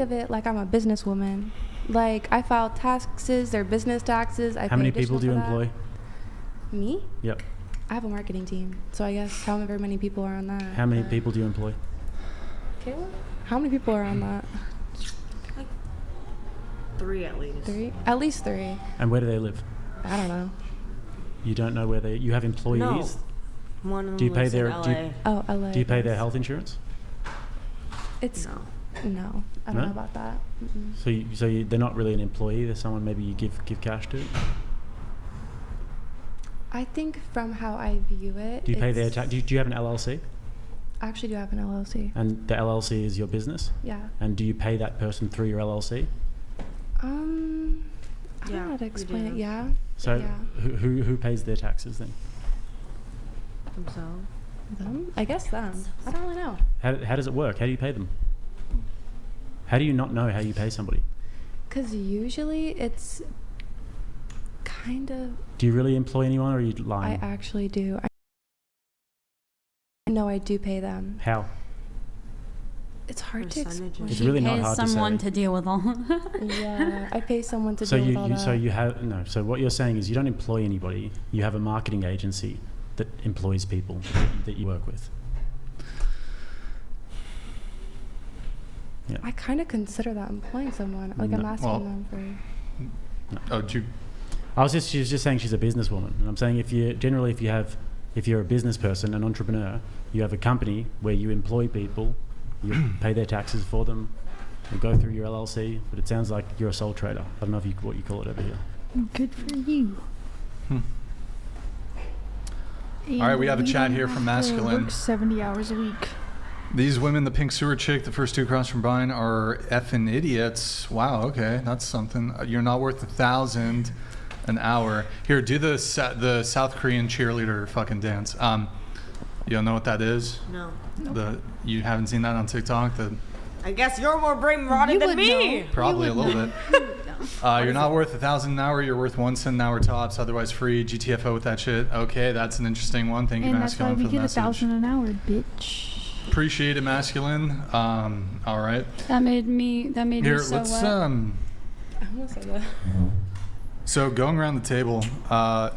of it like I'm a businesswoman. Like, I file taxes, they're business taxes. How many people do you employ? Me? Yep. I have a marketing team, so I guess however many people are on that. How many people do you employ? Kayla? How many people are on that? Like 3 at least. 3? At least 3. And where do they live? I don't know. You don't know where you have employees? No. One of them Do you pay lives their in LA. LA. Do you pay their health insurance? It's no. I don't know about that. Mm-mm. So they're not really an employee. They're someone maybe you give cash to. I think from how I view it. Do you pay their tax? Do you have an LLC? I actually do have an LLC. And the LLC is your business? Yeah. And do you pay that person through your LLC? I don't know how to explain it. Yeah. So yeah. who pays their taxes then? Themselves. Them? I guess them. I don't really know. How does it work? How do you pay them? How do you not know how you pay somebody? Because usually it's kind of... Do you really employ anyone, or are you lying? I actually do. I know I do pay them. How? It's hard to explain. It's really not hard to say. Someone to deal with all. Yeah, I pay someone to deal with all that. So what you're saying is you don't employ anybody. You have a marketing agency that employs people that you work with. Yeah. I kind of consider that employing someone. Like, I'm asking them for... She was just saying she's a businesswoman, and I'm saying if you're a business person, an entrepreneur, you have a company where you employ people, you pay their taxes for them, you go through your LLC, but it sounds like you're a sole trader. I don't know what you call it over here. Good for you. All right, we have a chat here from Masculine. Works 70 hours a week. These women, the pink sewer chick, the first two across from Brian, are effing idiots. Wow, okay, that's something. You're not worth $1,000 an hour. Here, do the South Korean cheerleader fucking dance. You don't know what that is? No. You haven't seen that on TikTok? I guess you're more brain rotted than me. Probably a little bit. You're not worth $1,000 an hour. You're worth 1 cent an hour tops. Otherwise free. GTFO with that shit. Okay, that's an interesting one. Thank you, Masculine, for the message. And that's why we get $1,000 an hour, bitch. Appreciate it, Masculine. All right. That made me Here, so let's wet. I almost said that. So going around the table, I'm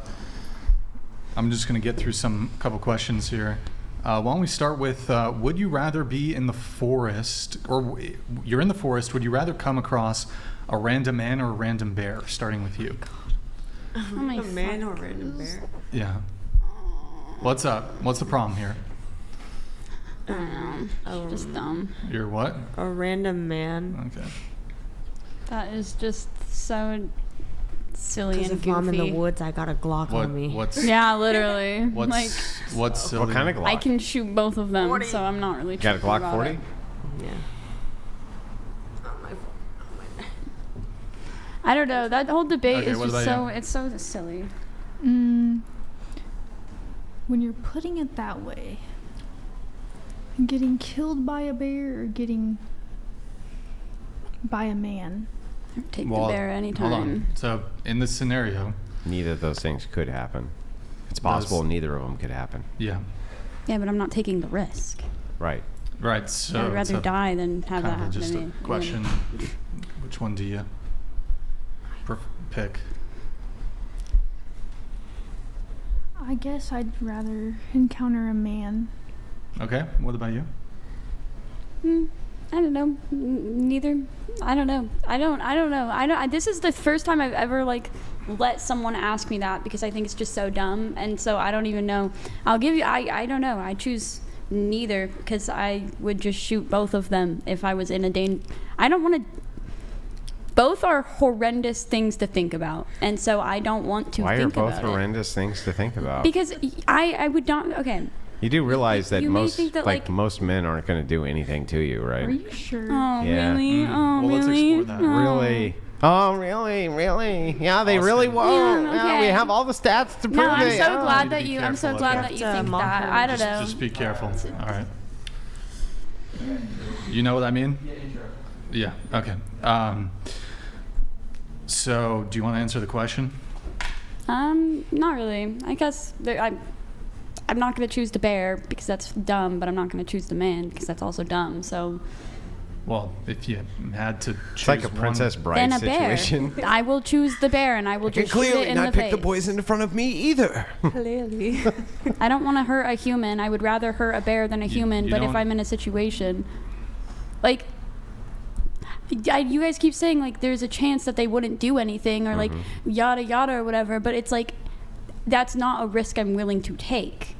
just going to get through a couple questions here. Why don't we start with, would you rather be in the forest, or you're in the forest, would you rather come across a random man or a random bear? Starting with you. A man or a random bear? Yeah. What's up? What's the problem here? I don't know. It's just dumb. You're what? A random man. Okay. That is just so silly and If goofy. I'm in the woods, I got a Glock on me. Yeah, literally. What's silly? What kind of Glock? I can shoot both of them, 40. so I'm not really. Got a Glock 40? Yeah. I don't know. That whole debate Okay, is what just about so. It's so silly. When you're putting it that way, getting killed by a bear or getting by a man. Take the bear anytime. Hold on. So in this scenario, Neither of those things could happen. It's possible neither of them could happen. yeah, Yeah, but I'm not taking the risk. Right. right. So I'd rather it's die than have that kind of happen just to a me. question. Which one do you pick? I guess I'd rather encounter a man. Okay. What about you? I don't know. Neither. I don't know. I don't know. This is the first time I've ever let someone ask me that, because I think it's just so dumb, and so I don't even know. I'll give you. I don't know. I choose neither, because I would just shoot both of them if I was in a danger. I don't want to. Both are horrendous things to think about, and so I don't want to Why think about it. Why are both horrendous things to think about? Because I would not. Okay. You do realize that you may most think that, most men aren't going to do anything to you, right? Are you sure? Oh, Yeah. really? Oh, Well, let's really? explore that. Oh. Really? Oh, really? Yeah, they really won't. Yeah, okay. We have all the stats to prove No, I'm it. so Oh. glad Need to that be you. I'm so careful, glad okay? that you Have to think mock that. her. I don't know. Just be careful. All right. You know what I mean? Yeah. Okay. So, do you want to answer the question? Not really. I guess I'm not gonna choose the bear because that's dumb, but I'm not gonna choose the man because that's also dumb. So Well, if you had to choose It's like a Princess one. Bride Then a situation. bear. I will choose the bear, and I will You just can shoot it clearly in not the pick face. the poison in front of me either. Clearly. I don't want to hurt a human. I would rather hurt a bear than a human. you But if don't- I'm in a situation, like, you guys keep saying like there's a chance that they wouldn't do anything or like yada yada or whatever. But it's like that's not a risk I'm willing to take.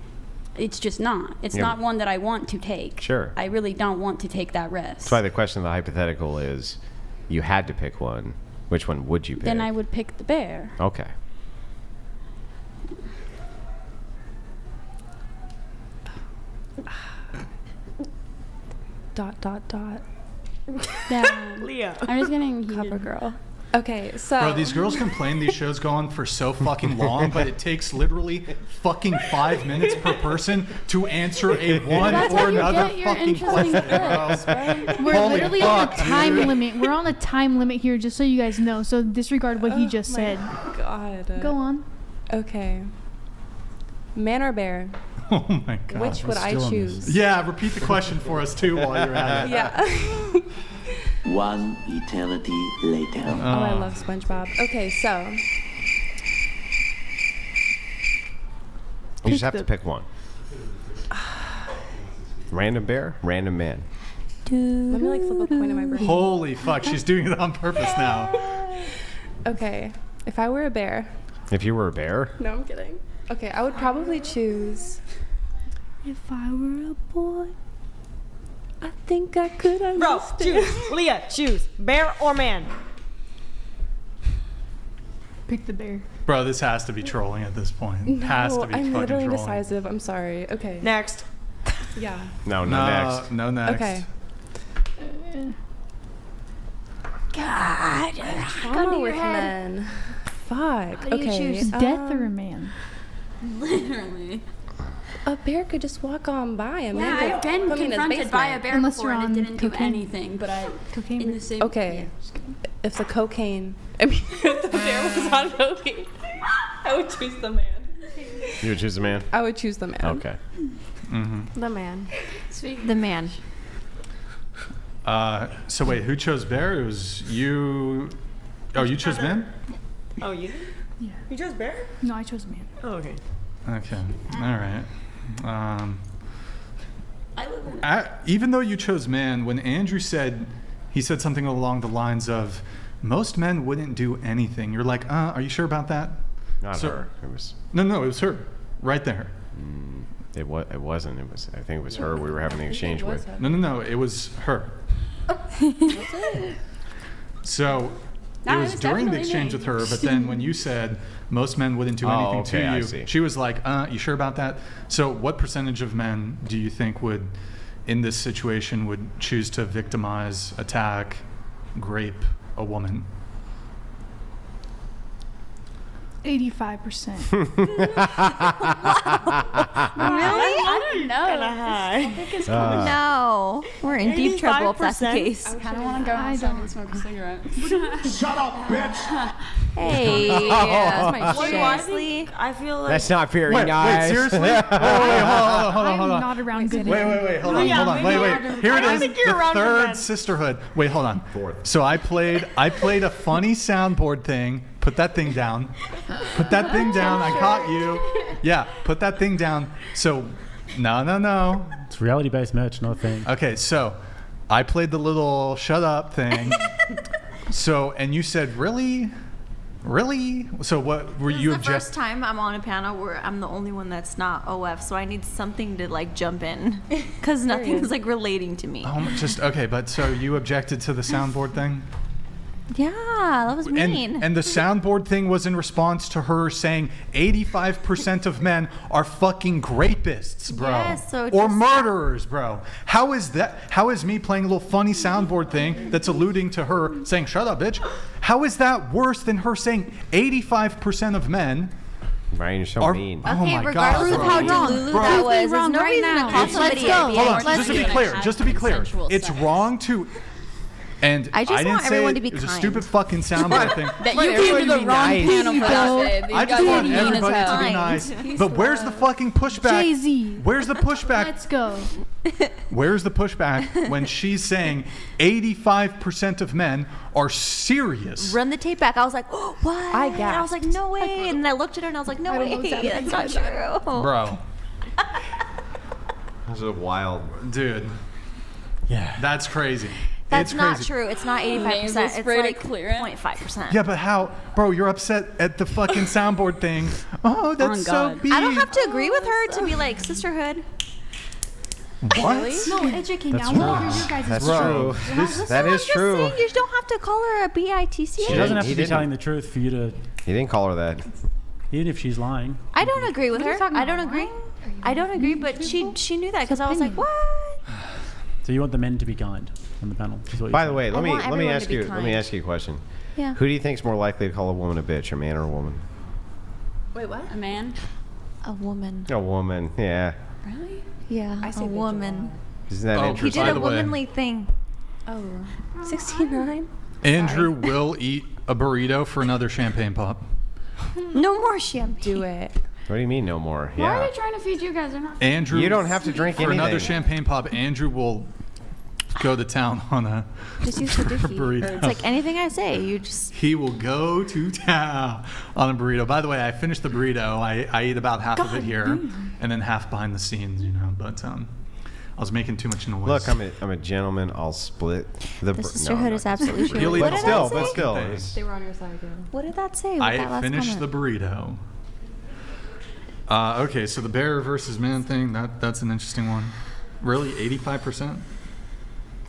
It's just not. It's Yeah. not one that I want to take. Sure. I really don't want to take that risk. That's why the question of the hypothetical is, you had to pick one. Which one would you pick? Then I would pick the bear. Okay. ... Yeah. Leah. I'm just getting Cover heated. girl. Okay, so Bro, these girls complain these shows go on for so fucking long, but it takes literally fucking 5 minutes per person to answer a one That's or how you another get your fucking interesting question, bro. clips, bro. We're Holy literally fuck, on a time dude. limit. We're on a time limit here, just so you guys know. So disregard what he just said. God. Go on. Okay. Man or bear? Oh my god. Which would I still on this. choose? Yeah, repeat the question for us too while you're at it. Yeah. One eternity later. Oh, I love SpongeBob. Okay, so You just have to pick one. Random bear, random man. let me like flip a coin in my brain. Holy fuck, she's doing it on purpose now. Okay, if I were a bear. If you were a bear, No, I'm kidding. Okay, I would probably choose. If I were a boy. I think I could Bro, understand. choose. Leah, choose. Bear or man? Pick the bear. Bro, this has to be trolling at this point. No, Has to be I'm fucking literally trolling. indecisive. I'm sorry. Okay. Next. Yeah. no, No, next. no next. Okay. God. Trauma with men. Fuck. Okay. Death or a man? Literally. A bear could just walk on by. A man Yeah, could I've been put me in his confronted by a basement. bear Unless before you're and it on didn't do cocaine. anything, but I Cocaine. in the same. Okay. Yeah, just kidding. If the cocaine, I mean, if the bear was on cocaine, I would choose the man. You would choose a man? I would choose the man. Okay. The man. Sweet. The man. So wait, who chose bear? It was you. Oh, you chose man? Oh, you? Yeah. You chose bear? No, I chose man. Oh, okay. Okay. All right. I live in Even though you chose man, when Andrew said, he said something along the lines of, most men wouldn't do anything. You're like, are you sure about that? Not So- her. It was. No, it was her, right there. It wasn't. It was. I think it was her. We were having the exchange with. No, it was her. So No, it it was was during the definitely exchange me. with her, but then when you said most men wouldn't do Oh, anything okay, I to see. you, she was like, you sure about that? So what percentage of men do you think would, in this situation, would choose to victimize, attack, grape a woman? 85%. I don't know. High. No, we're in deep trouble if that's the 85%? case. I kind of want to go I outside don't. and smoke a cigarette. Hey, That's my well, shit. honestly, I feel like. That's not very Wait, nice. seriously? Hold on. I'm not around good Wait, hold on. Here it I is, think you're the around good third men. Sisterhood. Wait, hold on. Fourth. So I played a funny soundboard thing. Put that thing down. Put that thing down. I caught you. Yeah, put that thing down. So, no. It's reality-based merch, not a thing. Okay, so I played the little shut up thing. So, and you said, really? So what were you this is the first object? time I'm on a panel where I'm the only one that's not OF, so I need something to like jump in because nothing's like relating to me. Okay, but so you objected to the soundboard thing? Yeah, that was mean. And the soundboard thing was in response to her saying 85% of men are fucking rapists, bro. Yes, so or just- murderers, bro. How is that? How is me playing a little funny soundboard thing that's alluding to her saying, shut up, bitch? How is that worse than her saying 85% of men Ryan, you're so are... mean. Oh Okay, my regardless God, of bro. how wrong. delulu Bro. that Prove me was, there's wrong no right reason now. to call Let's somebody go. a Hold on, bitch. just to be clear, just to be clear, Consensual it's sex. wrong to... And I just didn't want say everyone it, to be it was a kind. stupid fucking soundboard thing. That you came to the wrong panel for that, babe. You I just guys are want mean as everybody hell. to be nice. But where's the fucking pushback? Jay-Z. Where's the pushback? Let's go. Where's the pushback when she's saying 85% of men are serious? Run the tape back. I was like, oh, what? I And I was like, no way. And then I looked at her and I was like, no way. That's not true. Bro, This is a wild. dude, Yeah. that's crazy. That's It's not crazy. true. It's not 85%. Nasal It's spray to like clear it. 0.5%. Yeah, but how, bro? You're upset at the fucking soundboard thing. Oh, that's On so God. beef. I don't have to agree with her to be like sisterhood. What? No, educate me. That's I want to true. hear your guys' That's Bro, true. this- That I'm is just true. saying, you don't have to call her a bitch. She doesn't have He to be didn't. telling the truth for you to, He didn't call her that. even if she's lying. I don't agree with What are you her. talking I don't about? agree. I don't agree, but she knew that because I was like, opinion. what? So you want the men to be kind on the panel? is what you're By the saying. way, let I me want let me everyone ask to be you let me kind. ask you a question. Yeah. Who do you think's more likely to call a woman a bitch, a man or a woman? Wait, what? A man? A woman. A woman. Yeah. Really? Yeah, I say a bitch a woman. lot. Isn't that Oh, He interesting? did By a the way- womanly thing. Oh. 69? Andrew will eat a burrito for another champagne pop. No more champagne. Do it. What do you mean no more? Why are Yeah. they trying to feed you guys? They're not. Andrew, You don't have to drink for anything. another champagne pop. Andrew will go to town on a Just use the dookie. burrito. It's like anything I say, you just. He will go to town on a burrito. By the way, I finished the burrito. I ate about half of it here, and then half behind the scenes, you know. But I was making too much noise. Look, I'm a gentleman. I'll split the. The sisterhood is absolutely true. You'll eat What the did whole I say? but still, thing. it's- They were on your side, girl. What did that say? With that I last finished the comment? burrito. Okay, so the bear versus man thing, that's an interesting one. Really, 85%?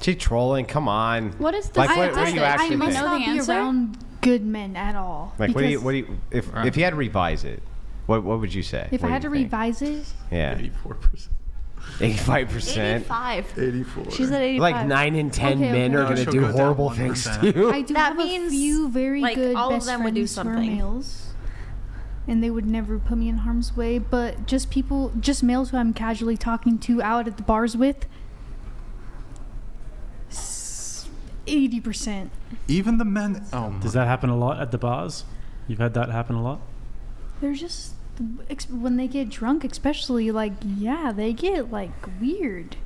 She trolling. Come on. What is the Like, what do you I actually must think? know not the be answer? around good men at all. Like, what do you? because What do you? If you had to revise it, what would you say? If What I do had to you think? revise it, Yeah. 84%. 85%. 85. 84. She said 85. Like 9 in 10 Okay, men okay. are No, going to she'll do go down horrible things 1%. to you. I do That have means, a few very like, good all of best them would do friends who are something. males, and they would never put me in harm's way. But just males who I'm casually talking to out at the bars with, 80%. Even the men. Oh, my. Does that happen a lot at the bars? You've had that happen a lot? They're just when they get drunk, especially like they get like weird.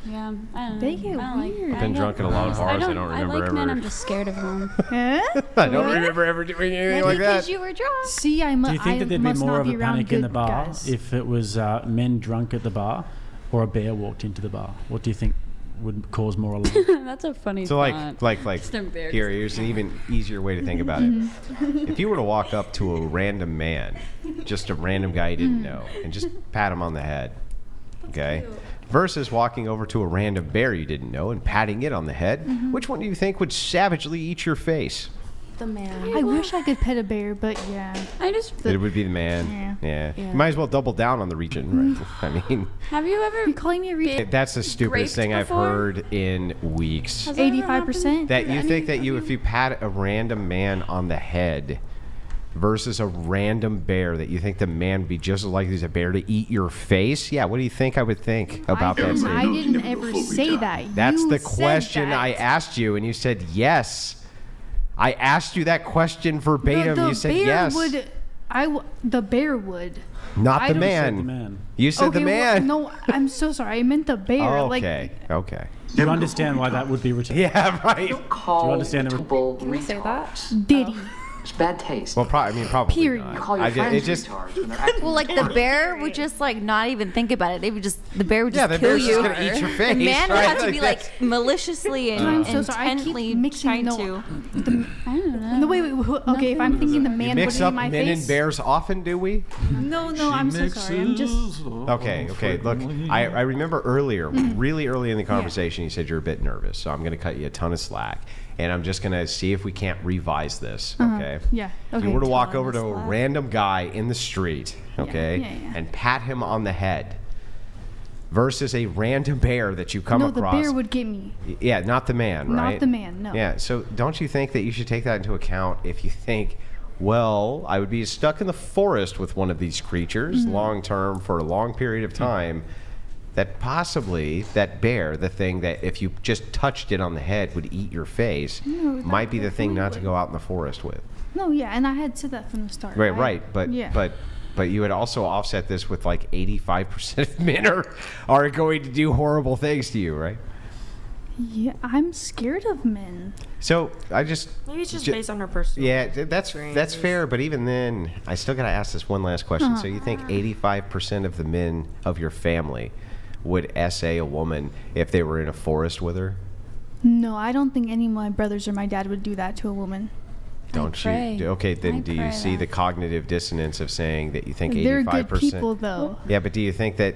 Yeah, I don't They know. get I don't weird. I've been drunk at a lot of bars. I don't I remember like men. ever. I'm just scared of them. Eh? I don't remember ever doing anything like because that. you were drunk. See, Do you think that there'd be must more not of be a around panic in the good bar guys. if it was men drunk at the bar or a bear walked into the bar? What do you think would cause more alarm? That's a funny So thought. like Just embarrassed. here's an even easier way to think about it. If you were to walk up to a random man, just a random guy you didn't know, and just pat him on the head, okay? Versus walking over to a random bear you didn't know and patting it on the head, which one do you think would savagely eat your face? The man. I wish I could pet a bear, but yeah. I just It would be the man. Yeah. Yeah. You might as well double down on the region, right? I mean, have you ever You calling me a retard? that's the stupidest Raped thing I've before? heard in weeks. Has that ever happened? 85%. That you Any think that of if you pat a random man on the head versus a random bear, that you think the man would be just as likely as a bear to eat your face? Yeah, what do you think I would think about that I statement? didn't ever say that. That's You the said question that. I asked you, and you said yes. I asked you that question verbatim. The you said bear yes. the bear would. Not I the don't- man. The man. You said the man. no, I'm so sorry. I meant the bear. Okay. Okay. Do you understand why that would be retarded? Yeah. Right. Do you understand the Can we say that? Like Diddy. It's bad taste. Well, probably Period. not. You call your I ju- friends it just retards when they're acting Well, like the bear would just like not even think about it. They would just the bear would just yeah, the kill bear's you. just gonna eat your face. The man would right? have to be like that's- maliciously and I'm so sorry. I keep intently mixing trying no- to. I don't know. No, wait. Okay, if I'm thinking the You man mix would up eat my men face. and bears often, do we? No, I'm so sorry. I'm just. Okay. Look, I remember earlier, really early in the conversation, you said you're a bit nervous, so I'm going to cut you a ton of slack, and I'm just going to see if we can't revise this. Okay. Yeah. If Okay. you were to walk Ton over of to a slack. random guy in the street, okay, yeah. and pat him on the head, versus a random bear that you come No, the across. bear would get me. Yeah, not the man, right? Not the man. No. Yeah, so don't you think that you should take that into account if you think, well, I would be stuck in the forest with one of these creatures long term for a long period of time. that possibly that bear, the thing that if you just touched it on the head would eat your face, might be the thing not to go out in the forest with. No, yeah, and I had said that from the start. Right. But you would also offset this with like 85% of men are going to do horrible things to you, right? Yeah, I'm scared of men. So I just Maybe it's just based on her personal. Yeah, that's fair. But even then, I still got to ask this one last question. So you think 85% of the men of your family would essay a woman if they were in a forest with her? No, I don't think any of my brothers or my dad would do that to a woman. Don't you? Okay, then do you see the cognitive dissonance of saying that you think 85%? They're good people, though. Yeah, but do you think that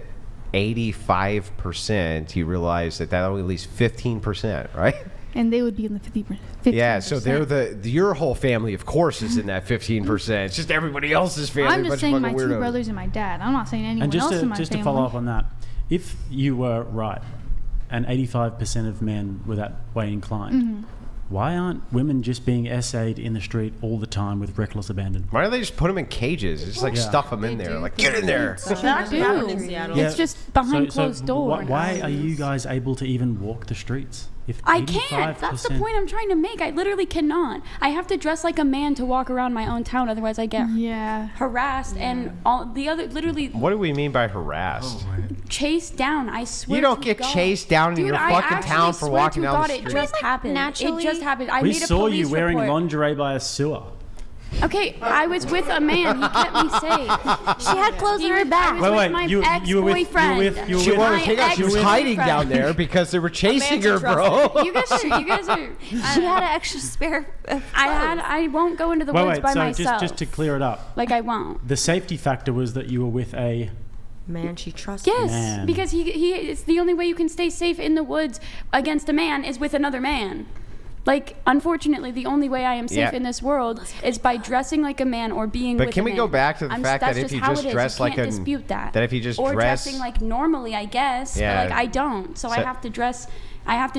85%, you realize that only leaves 15%, right? And they would be in the 50%. Yeah, so they're your whole family, of course, is in that 15%. It's just everybody else's family. I'm just saying my 2 brothers and my dad. I'm not saying anyone else in my family. Just to follow up on that, if you were right and 85% of men were that way inclined, why aren't women just being essayed in the street all the time with reckless abandon? Why don't they just put them in cages? Just like stuff them in there. Like, get in there. It's just behind closed doors. Why are you guys able to even walk the streets? If I can't. That's the point I'm trying to make. I literally cannot. I have to dress like a man to walk around my own town. Otherwise, I get harassed and all the other. Literally. What do we mean by harassed? Chased down. I swear. You don't get chased down in your fucking town for walking down the street. It just happened. Naturally, it just happened. I we made a saw police you wearing report. lingerie by a sewer. Okay, I was with a man. He kept me safe. She had clothes on her back. Wait, my ex-boyfriend. She was hiding down there because they were chasing her, bro. You guys are. She had an extra spare. I won't go into the woods by myself. Just to clear it up. Like I won't. The safety factor was that you were with a man she trusts. Yes, because he it's the only way you can stay safe in the woods against a man is with another man. Like, unfortunately, the only way I am safe in this world is by dressing like a man or being with a man. But can we go back to the fact that if you just dress like a... dispute that. That if you just or dress... dressing like normally, I guess. Yeah. But, like, I don't. So I have to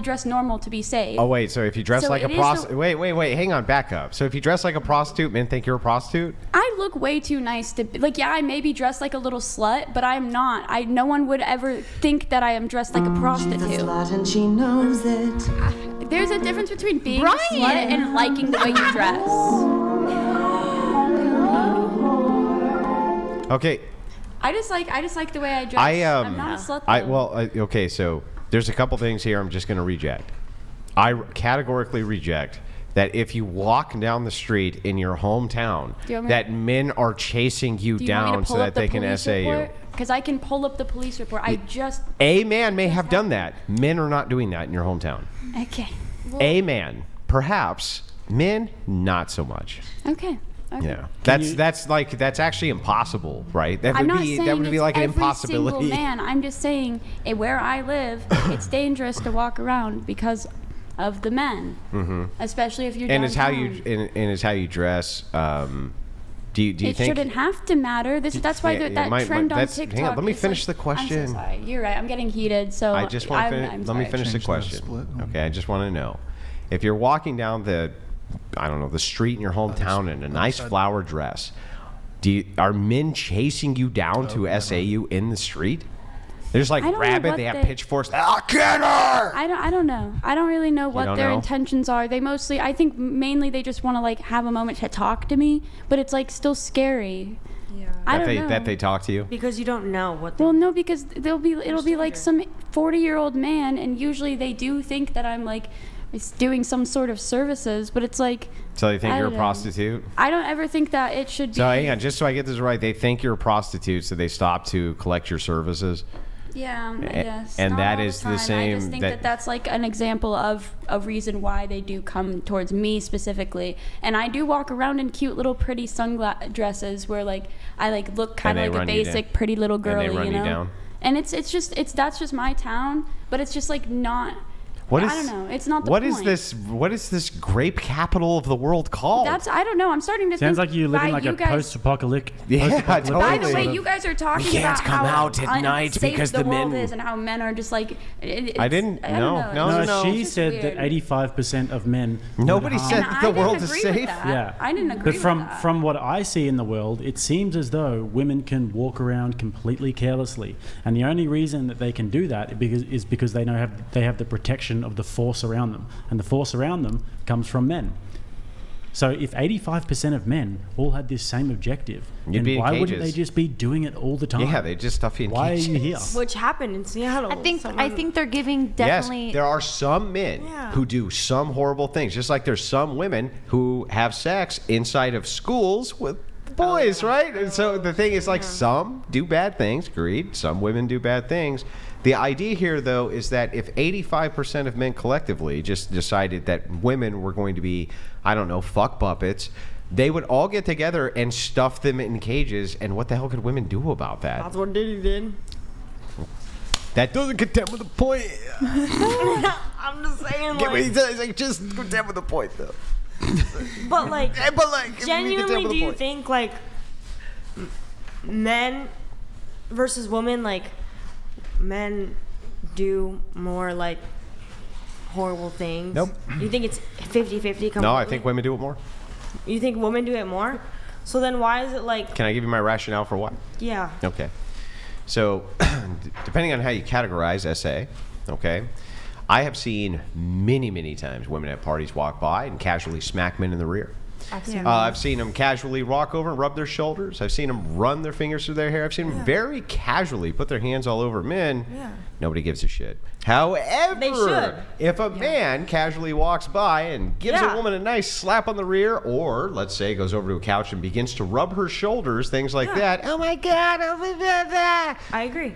dress normal to be safe. Oh, wait. So if you dress like a prostitute... Wait. Hang on. Back up. So if you dress like a prostitute, men think you're a prostitute? I look way too nice to... Like, yeah, I may be dressed like a little slut, but I'm not. No one would ever think that I am dressed like a prostitute. She's a slut and she knows it. There's a difference between being a slut and liking the way you dress. Okay. I just like the way I dress. I'm not a slut, though. Okay, so there's a couple things here I'm just going to reject. I categorically reject that if you walk down the street in your hometown, that men are chasing you down so that they can essay you. Because I can pull up the police report. A man may have done that. Men are not doing that in your hometown. Okay. A man, perhaps. Men, not so much. Okay. Yeah, that's actually impossible, right? That I'm would not be saying that would be like an impossibility. Single man, I'm just saying where I live, it's dangerous to walk around because of the men, especially if you're downtown. And it's how you dress. Do you think shouldn't have to matter? That's why that trend on TikTok. Hang on, let me finish the question. I'm so sorry. You're right. I'm getting heated. So I just want to let me finish the question. Okay, I just want to know if you're walking down the street in your hometown in a nice flower dress. Are men chasing you down to essay you in the street? There's like rabid. They have pitchforks. I'll get her. I don't know. I don't really know what their intentions are. They mostly, I think, mainly they just want to like have a moment to talk to me. But it's like still scary. Yeah. I don't know. That they talk to you because you don't know what. Well, no, because it'll be like some 40-year-old man, and usually they do think that I'm like doing some sort of services, but it's like. So they think you're a prostitute? I don't ever think that it should be. So hang on, just so I get this right, they think you're a prostitute, so they stop to collect your services. Yeah, I guess. And not that all is the time. the same. I just think that's like an example of a reason why they do come towards me specifically. And I do walk around in cute little pretty sundresses where like I like look kind of like a basic pretty little girl, and they run you down. And that's just my town, but it's just like not. What is, I don't know. It's not the what point. is this? What is this grape capital of the world called? I don't know. I'm starting to Sounds think like you live in by like a you guys- post-apocalyptic. Yeah, By the totally. way, you guys are talking We can't about come how out at night unsafe because the the world men- is and how men are just like. I didn't- don't no, know. no, It's no. She just said weird. that 85% of men. Nobody would said harm- the And I world didn't is agree with safe. that. Yeah, I didn't agree But from with that. from what I see in the world, it seems as though women can walk around completely carelessly, and the only reason that they can do that is because they have the protection of the force around them, and the force around them comes from men. So if 85% of men all had this same objective, You'd then be in why wouldn't cages. they just be doing it all the time? Yeah, they just stuff you in Why cages. are you here? Which happened in Seattle. I think they're giving definitely. Yes, there are some men Yeah. who do some horrible things, just like there's some women who have sex inside of schools with boys, right? And so the thing is, like, some do bad things, agreed. Some women do bad things. The idea here, though, is that if 85% of men collectively just decided that women were going to be, I don't know, fuck puppets, they would all get together and stuff them in cages, and what the hell could women do about that? That's what Diddy did. That doesn't contend with the point. I'm just saying, Get what he like, says, like, just contend with the point, though. but like, But like, genuinely, do you think like men versus women, like men do more like horrible things? Nope. You think it's 50-50? No, I think women do it more. You think women do it more? So then why is it like? Can I give you my rationale for why? Yeah. Okay. So, depending on how you categorize SA, okay, I have seen many, many times women at parties walk by and casually smack men in the rear. I've seen them casually walk over and rub their shoulders. I've seen them run their fingers through their hair. I've seen them very casually put their hands all over men. Yeah. Nobody gives a shit. However, They should. if a man casually walks by and gives a woman a nice slap on the rear, or let's say goes over to a couch and begins to rub her shoulders, things like that. Oh my God! Oh my God! I agree.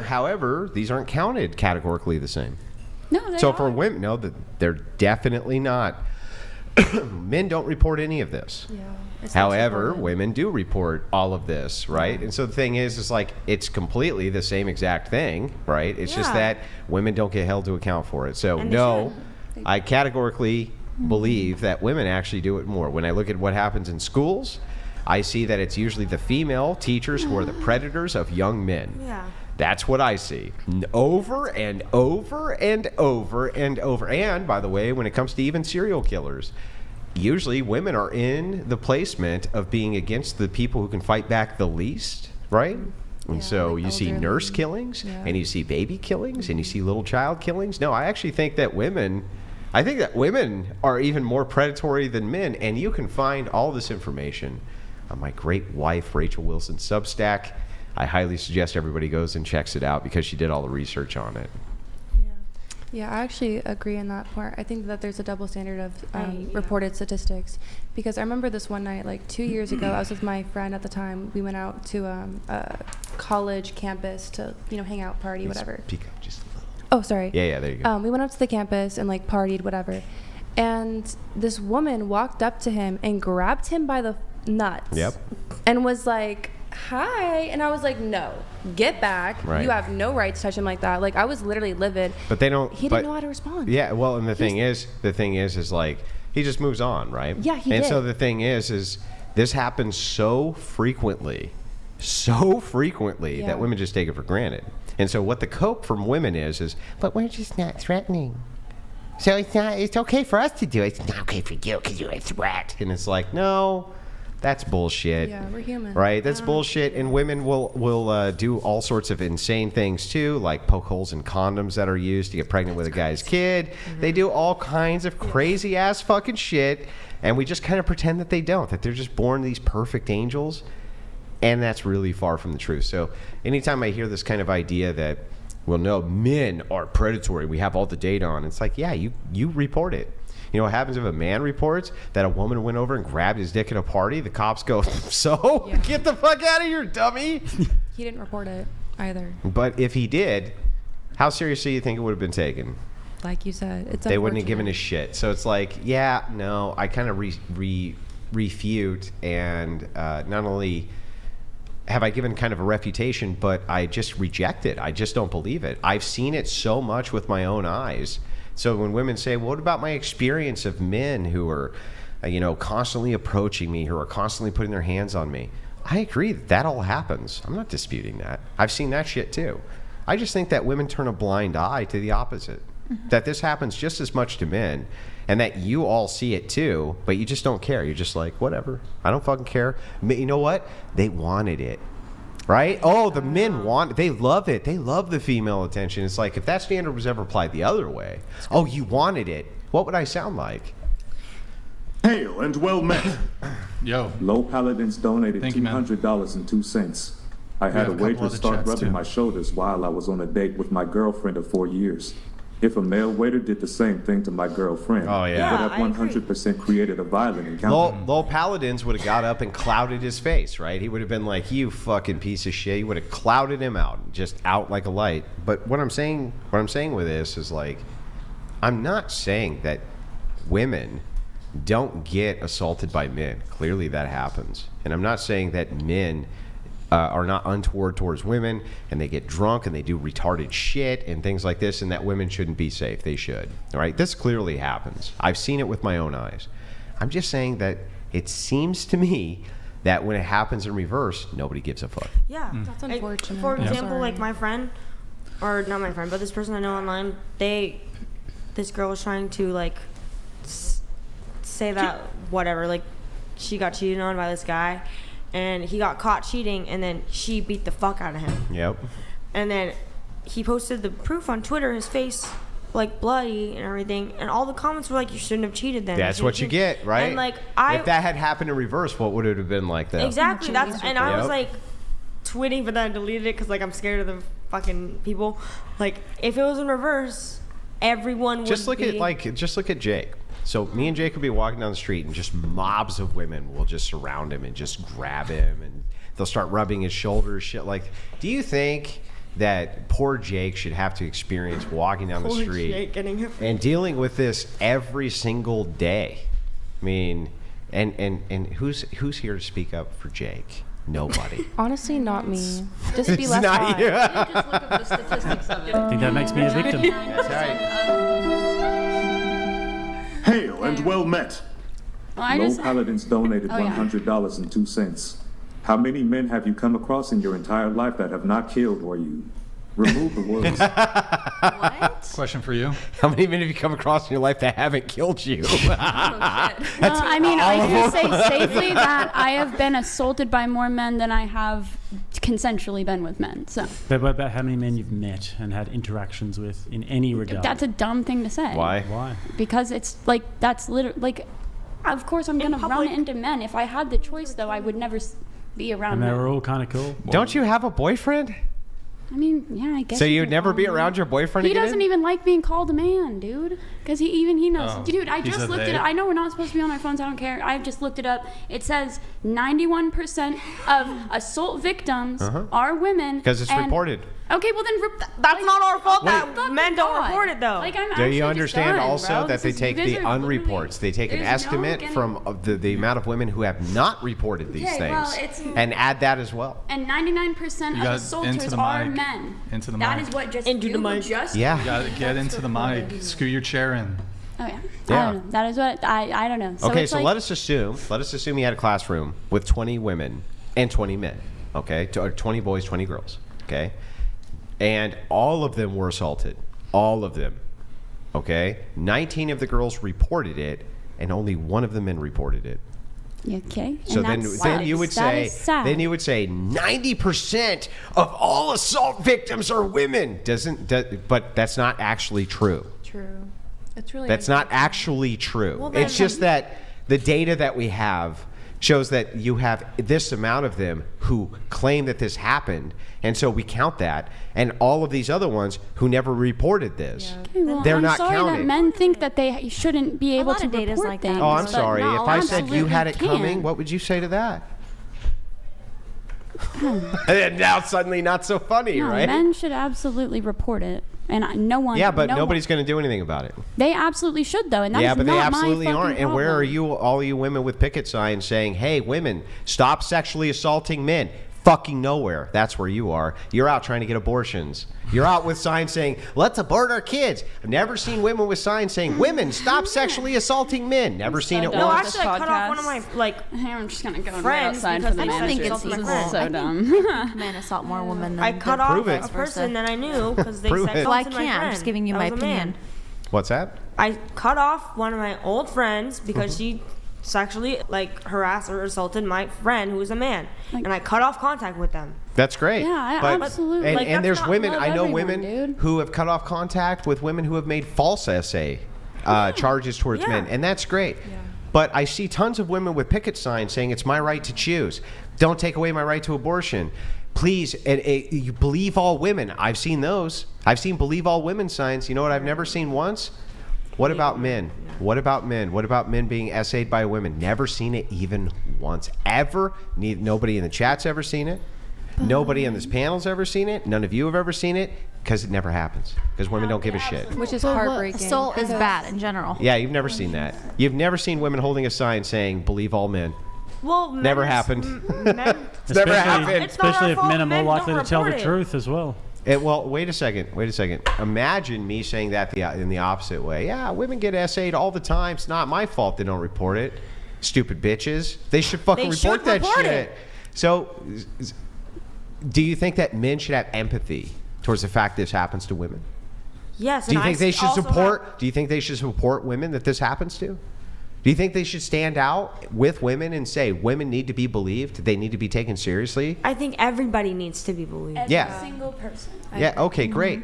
However, these aren't counted categorically the same. No, they So are. for women, no, they're definitely not. Men don't report any of this. However, women do report all of this, right? And so the thing is like it's completely the same exact thing, right? It's just that women don't get held to account for it. So no, I categorically believe that women actually do it more. When I look at what happens in schools, I see that it's usually the female teachers who are the predators of young men. Yeah. That's what I see over and over and over and over. And by the way, when it comes to even serial killers, usually women are in the placement of being against the people who can fight back the least, right? And so you see nurse killings, and you see baby killings, and you see little child killings. No, I actually think that women are even more predatory than men, and you can find all this information on my great wife, Rachel Wilson's Substack. I highly suggest everybody goes and checks it out because she did all the research on it. Yeah, I actually agree on that part. I think that there's a double standard of reported statistics, because I remember this one night, like 2 years ago, I was with my friend at the time. We went out to a college campus to, hang out, party, whatever. Speak up just a little. Oh, sorry. Yeah, there you go. We went out to the campus and like partied, whatever. And this woman walked up to him and grabbed him by the nuts. Yep. And was like, hi. And I was like, no, get back. Right. You have no right to touch him like that. Like, I was literally livid. But they don't. He didn't know how to respond. Yeah, well, and the thing is like he just moves on, right? Yeah, he And did. so the thing is this happens so frequently that women just take it for granted. And so what the cope from women is, but we're just not threatening. So it's okay for us to do it. It's not okay for you because you're a threat. And it's like, no, that's bullshit. Yeah, we're human. Right? That's bullshit. And women will do all sorts of insane things too, like poke holes in condoms that are used to get pregnant with a guy's kid. They do all kinds of crazy ass fucking shit. And we just kind of pretend that they don't, that they're just born these perfect angels. And that's really far from the truth. So anytime I hear this kind of idea that, well, no, men are predatory, we have all the data on, it's like, yeah, you report it. You know what happens if a man reports that a woman went over and grabbed his dick at a party? The cops go, so? Yeah. Get the fuck out of here, dummy. He didn't report it either. But if he did, how seriously do you think it would have been taken? Like you said, it's They wouldn't have given a shit. So it's like, yeah, no, I kind of refute, and not only have I given kind of a refutation, but I just reject it. I just don't believe it. I've seen it so much with my own eyes So when women say, well, what about my experience of men who are, constantly approaching me, who are constantly putting their hands on me? I agree that all happens. I'm not disputing that. I've seen that shit too. I just think that women turn a blind eye to the opposite. That this happens just as much to men, and that you all see it too, but you just don't care. You're just like, whatever. I don't fucking care. You know what? They wanted it. Right? Oh, the men they love it. They love the female attention. It's like, if that standard was ever applied the other way, oh, you wanted it, what would I sound like? Hail and well met. Yo. Low Paladins donated Thank you, man. $200.02. I had a waitress start rubbing my shoulders while I was on a date with my girlfriend of 4 years. If a male waiter did the same thing to my girlfriend, oh, yeah. it would have 100% created a violent encounter. Low Paladins would have got up and clouded his face, right? He would have been like, you fucking piece of shit. He would have clouded him out, just out like a light. But what I'm saying with this is, like, I'm not saying that women don't get assaulted by men. Clearly that happens. And I'm not saying that men are not untoward towards women, and they get drunk and they do retarded shit and things like this, and that women shouldn't be safe. They should. All right? This clearly happens. I've seen it with my own eyes. I'm just saying that it seems to me that when it happens in reverse, nobody gives a fuck. Yeah. That's unfortunate. For example, like my friend, or not my friend, but this person I know online, this girl was trying to, like, say that, whatever, like, she got cheated on by this guy, and he got caught cheating, and then she beat the fuck out of him. Yep. And then he posted the proof on Twitter, his face, like, bloody and everything, and all the comments were like, you shouldn't have cheated then. That's what you get, right? And, like, if that had happened in reverse, what would it have been like then? Exactly. And I was, like, tweeting, but then I deleted it because, like, I'm scared of the fucking people. Like, if it was in reverse, everyone would just look at Jake. So me and Jake will be walking down the street, and just mobs of women will just surround him and just grab him, and they'll start rubbing his shoulders, shit. Like, do you think that poor Jake should have to experience walking down the street and dealing with this every single day? I mean, and who's here to speak up for Jake? Nobody. Honestly, not me. Just be less not hot. you. Just look up the statistics of it. I think that makes me a victim. That's right. Hail and well met. Low Paladins donated $100.02. How many men have you come across in your entire life that have not killed or you? Remove the words. What? Question for you. How many men have you come across in your life that haven't killed you? I mean, I can say safely that I have been assaulted by more men than I have consensually been with men. So. But what about how many men you've met and had interactions with in any regard? That's a dumb thing to say. Why? Because it's like, that's literally, like, of course I'm going to run into men. If I had the choice, though, I would never be around and men. they were all kind of cool. Don't you have a boyfriend? I mean, yeah, I guess. So you'd never be around your boyfriend He again? doesn't even like being called a man, dude. Because he knows. Oh, Dude, I just looked it up. I know we're not supposed to be on our phones. I don't care. I just looked it up. It says 91% of assault victims are women. Because it's reported. Okay, well then that's not our fault that men don't report it, though. Like, I'm Do actually you just understand done, also bro. that they This is- take you guys the are literally- unreports? They take an there's no estimate getting- from the amount of women who have not reported these Okay, things, well, it's- and add that as well. And 99% You of got assaulters into the are mic. men. Into the That mic. is what just Into the Google mic. just. Yeah. You gotta get into the mic. Scoot your chair in. Oh yeah. Yeah. I don't know. That is what I don't know. So Okay, it's so like, let us assume you had a classroom with 20 women and 20 men, okay? Or 20 boys, 20 girls, okay? And all of them were assaulted. All of them, okay? 19 of the girls reported it, and only one of the men reported it. Okay. So and then you would say 90% of all assault victims are women. But that's not actually true. True. It's really. That's not actually true. Well, It's just that the data that we have shows that you have this amount of them who claim that this happened, and so we count that, and all of these other ones who never reported this, Okay, well, they're I'm not sorry counted. that men think that they shouldn't be able lot to of data's report like that. things. Oh, I'm but sorry. If no, I said you had it absolutely coming, can. what would you say to that? And now suddenly not so funny, No, right? men should absolutely report it, and no one. Yeah, but no nobody's going to do anything about it. They absolutely should, though, and that's Yeah, but they not absolutely my fucking aren't. And where are problem. you, all you women with picket signs saying, hey, women, stop sexually assaulting men? fucking nowhere. That's where you are. You're out trying to get abortions. You're out with signs saying, let's abort our kids. I've never seen women with signs saying, women, stop sexually assaulting men. Never seen it No, once. actually, I cut off one of my I'm just gonna go friends outside because for the I don't man. think It's it's equal. so dumb. Men assault more women than I cut off Prove it. a person that I knew because they Prove said it. Well, I assaulted my can't. I'm friend. just giving you That my was a man. opinion. What's that? I cut off one of my old friends because she sexually harassed or assaulted my friend who was a man, and I cut off contact with them. That's great. Yeah, But- absolutely. And, Like, and that's there's not women, love I know everyone, women dude. who have cut off contact with women who have made false essay charges towards Yeah. men, and that's great. But I see tons of women with picket signs saying it's my right to choose. Don't take away my right to abortion. Please, you believe all women. I've seen those. I've seen believe all women signs. You know what I've never seen once? What about men? What about men? What about men being essayed by women? Never seen it even once. Ever. Nobody in the chat's ever seen it. Nobody on this panel's ever seen it. None of you have ever seen it because it never happens. Because women don't give a shit. Which is But what- heartbreaking. Assault is bad in general. Yeah, you've never seen that. You've never seen women holding a sign saying "Believe all men." Well, Never happened. Men, It's never happened. It's not Especially our if fault men are more men likely to don't tell the report it. truth as well. Well, wait a second. Imagine me saying that in the opposite way. Yeah, women get essayed all the time. It's not my fault they don't report it. Stupid bitches. They should fucking They report should that report shit. it. So, do you think that men should have empathy towards the fact this happens to women? Yes. Do you and think I they should also support? have- Do you think they should support women that this happens to? Do you think they should stand out with women and say women need to be believed? They need to be taken seriously? I think everybody needs to be believed. Every Yeah. single person. Yeah, okay, great.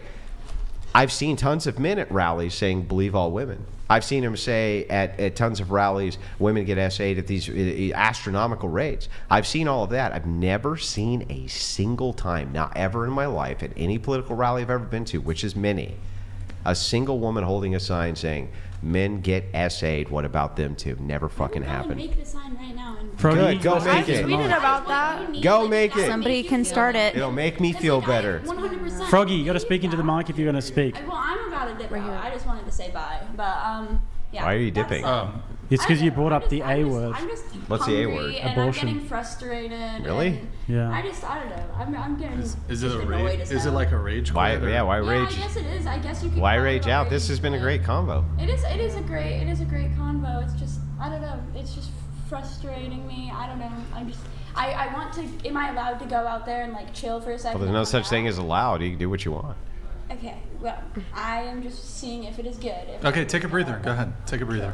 I've seen tons of men at rallies saying believe all women. I've seen them say at tons of rallies, women get essayed at these astronomical rates. I've seen all of that. I've never seen a single time, not ever in my life, at any political rally I've ever been to, which is many, a single woman holding a sign saying, men get essayed, what about them too? Never fucking happened. Make the sign right now. And Good, go I make it. tweeted about that. Go make it. Somebody can start it. It'll make me feel better. 100%. Froggy, you got to speak into the mic if you're going to speak. Well, I'm about to dip out. I just wanted to say bye. But, yeah. Why are you that's, dipping? It's because you brought up the I'm A just- word. I'm just What's the A hungry word? And Abortion. I'm getting frustrated. Really? and Yeah. I don't know. I'm getting. Is just it a annoyed rage? as Is it hell. like a rage? Why? quit or- Yeah, why Yeah, rage? I guess it is. I guess you could. Why call it rage a out? This has been a great convo. It is a great convo. It's just I don't know. It's just frustrating me. I don't know. I want to. Am I allowed to go out there and chill for a second? Well, there's no and such come thing back? as allowed. You can do what you want. Okay. Well, I am just seeing if it is good. Okay, take a breather. Go ahead. Take a breather.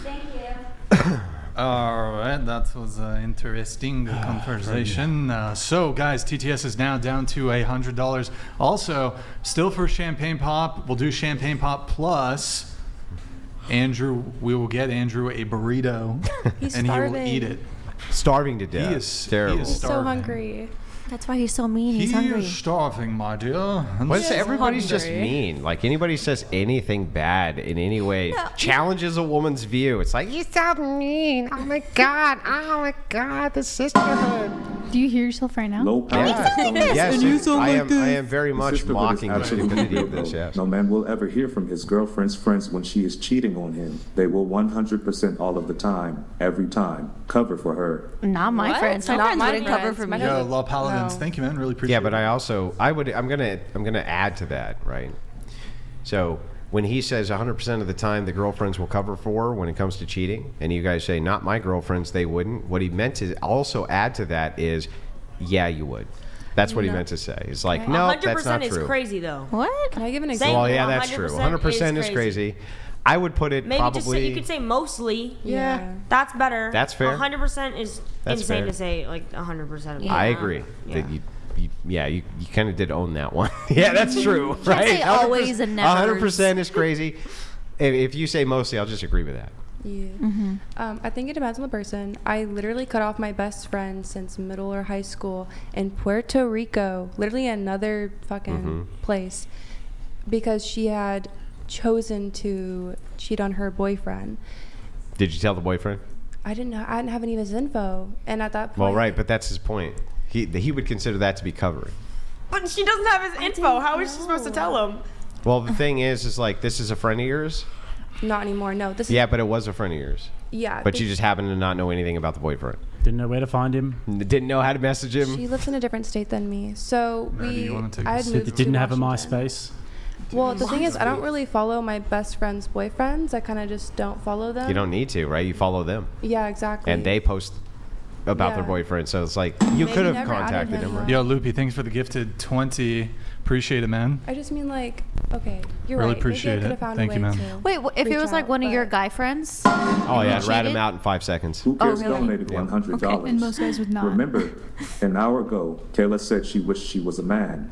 Thank you. All right, that was an interesting conversation. So, guys, TTS is now down to $100. Also, still for Champagne Pop, we'll do Champagne Pop plus. Andrew, we will get Andrew a burrito, He's and starving. he will eat it. Starving to death. He is terrible. He is He's so starving. hungry. That's why he's so mean. He's He hungry. is starving, my dear. What's everybody's just mean? Like anybody says anything bad in any way challenges a woman's view. It's like, you're so mean. Oh my god. The sisterhood. Do you hear yourself right now? Low power is Yes, I am very The much sisterhood mocking is the absolutely stupidity of real, this. though. Yes. No man will ever hear from his girlfriend's friends when she is cheating on him. They will 100% all of the time, every time, cover for her. Not my What? friends. My Not friends my wouldn't cover friends. for My me. Yo, Law Paladins, No. thank you, man. Really appreciate Yeah, it. but I'm gonna add to that, right? So when he says 100% of the time the girlfriends will cover for when it comes to cheating, and you guys say not my girlfriends, they wouldn't. What he meant to also add to that is, yeah, you would. That's what he meant to say. It's like, no, 100% that's not is true. crazy though. What? Can I give an Same. example? Well, yeah, that's true. 100% is crazy. I would put it Maybe probably. just say, you could say mostly. Yeah. That's better. That's fair. 100% is That's insane fair. to say 100% of the I time. agree. Yeah. That you kind of did own that one. Yeah, that's true, right? say always and never. 100% is crazy. If you say mostly, I'll just agree with that. Yeah. I think it depends on the person. I literally cut off my best friend since middle or high school in Puerto Rico, literally another fucking place, because she had chosen to cheat on her boyfriend. Did you tell the boyfriend? I didn't have any of his info, and at that point, Well, right, but that's his point. He would consider that to be covering. But she doesn't have his info. How is she supposed to tell him? Well, the thing is like, this is a friend of yours? not anymore. No, this is Yeah, but it was a friend of yours. Yeah. But you just happened to not know anything about the boyfriend. Didn't know where to find him. Didn't know how to message him. She lives in a different state than me, so I had moved Didn't to have a Washington. MySpace. Well, the thing is, I don't really follow my best friend's boyfriends. I kind of just don't follow them. You don't need to, right? You follow them. Yeah, exactly. And they post about their boyfriend, so it's like you could have contacted him. Yo, Loopy, thanks for the gifted 20. Appreciate it, man. I just mean like, okay, you're Really right. appreciate Maybe I it. found Thank a you, way man. to Wait, if it reach was like out, one of your but- guy friends? Oh yeah, I'd rat cheated? him out in 5 seconds. Who cares really? donated $100? And most guys would not. Remember, an hour ago, Kayla said she wished she was a man.